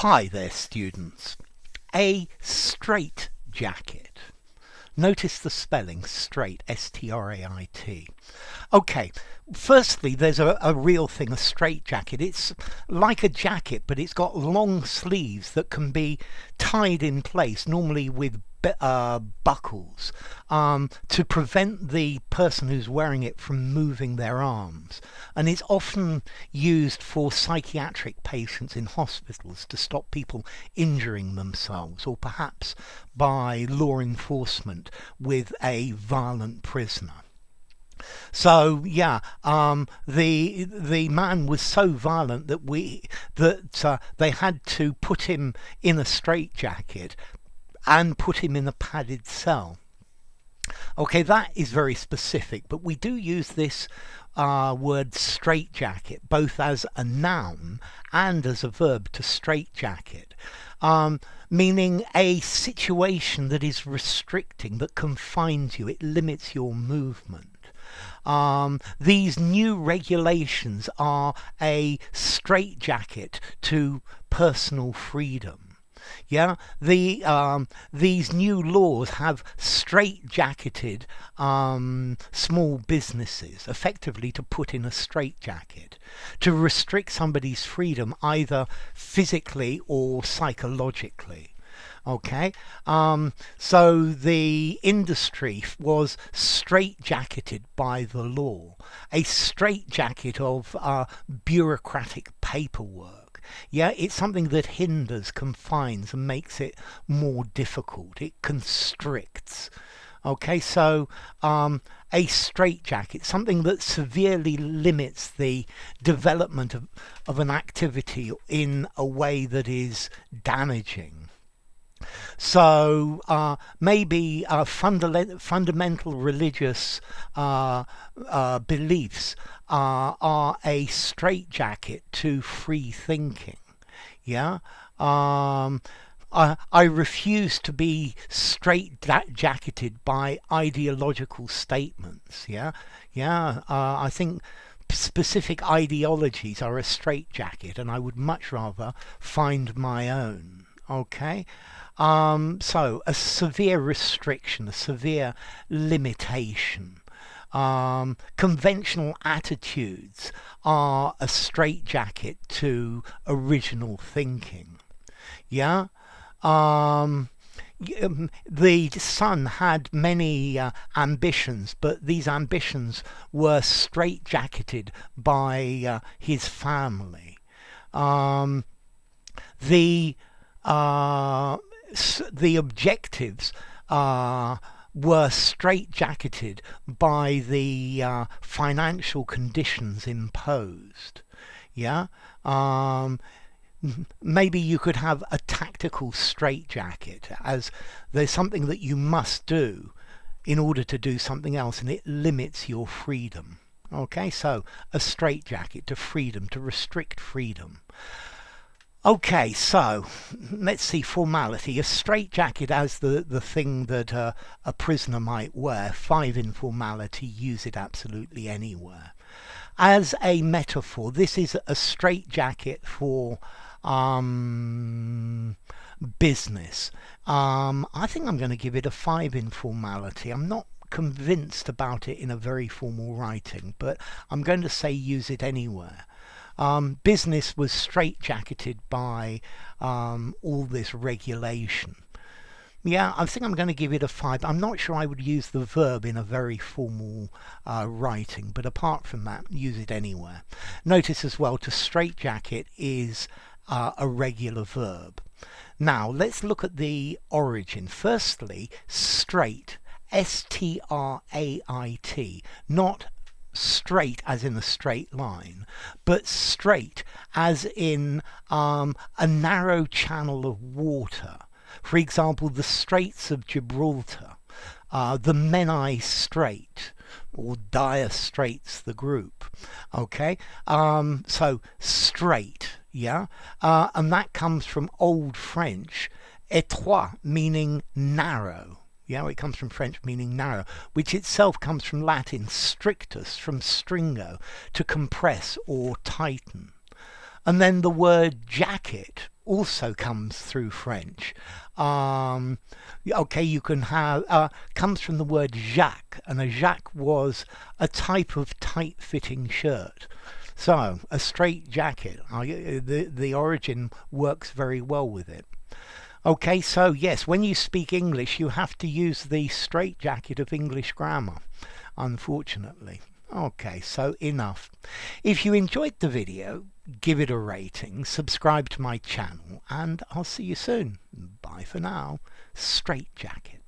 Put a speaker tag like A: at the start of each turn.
A: Hi there, students. A straitjacket. Notice the spelling, straight, S-T-R-A-I-T. Okay, firstly, there's a real thing, a straitjacket. It's like a jacket, but it's got long sleeves that can be tied in place, normally with buckles, to prevent the person who's wearing it from moving their arms. And it's often used for psychiatric patients in hospitals to stop people injuring themselves, or perhaps by law enforcement with a violent prisoner. So yeah, the man was so violent that they had to put him in a straitjacket and put him in a padded cell. Okay, that is very specific, but we do use this word straitjacket both as a noun and as a verb, to straitjacket, meaning a situation that is restricting, that confines you, it limits your movement. These new regulations are a straitjacket to personal freedom. Yeah, these new laws have straitjacketed small businesses, effectively to put in a straitjacket, to restrict somebody's freedom either physically or psychologically. Okay, so the industry was straitjacketed by the law, a straitjacket of bureaucratic paperwork. Yeah, it's something that hinders, confines, and makes it more difficult. It constricts. Okay, so a straitjacket, something that severely limits the development of an activity in a way that is damaging. So maybe fundamental religious beliefs are a straitjacket to free thinking. Yeah. I refuse to be straitjacketed by ideological statements. Yeah. I think specific ideologies are a straitjacket, and I would much rather find my own. Okay. So a severe restriction, a severe limitation. Conventional attitudes are a straitjacket to original thinking. Yeah. The son had many ambitions, but these ambitions were straitjacketed by his family. The objectives were straitjacketed by the financial conditions imposed. Yeah. Maybe you could have a tactical straitjacket, as there's something that you must do in order to do something else, and it limits your freedom. Okay, so a straitjacket to freedom, to restrict freedom. Okay, so let's see, formality. A straitjacket as the thing that a prisoner might wear. 5 informality, use it absolutely anywhere. As a metaphor, this is a straitjacket for business. I think I'm going to give it a 5 informality. I'm not convinced about it in a very formal writing, but I'm going to say use it anywhere. Business was straitjacketed by all this regulation. Yeah, I think I'm going to give it a 5. I'm not sure I would use the verb in a very formal writing, but apart from that, use it anywhere. Notice as well, to straitjacket is a regular verb. Now, let's look at the origin. Firstly, straight, S-T-R-A-I-T, not straight as in a straight line, but straight as in a narrow channel of water. For example, the Straits of Gibraltar, the Menai Strait, or Dire Straits, the group. Okay, so straight, yeah, and that comes from Old French, étroit, meaning narrow. Yeah, it comes from French meaning narrow, which itself comes from Latin strictus, from stringo, to compress or tighten. And then the word jacket also comes through French. Okay, you can have, comes from the word jacque, and a jacque was a type of tight-fitting shirt. So, a straitjacket, the origin works very well with it. Okay, so yes, when you speak English, you have to use the straitjacket of English grammar, unfortunately. Okay, so enough. If you enjoyed the video, give it a rating, subscribe to my channel, and I'll see you soon. Bye for now. Straitjacket.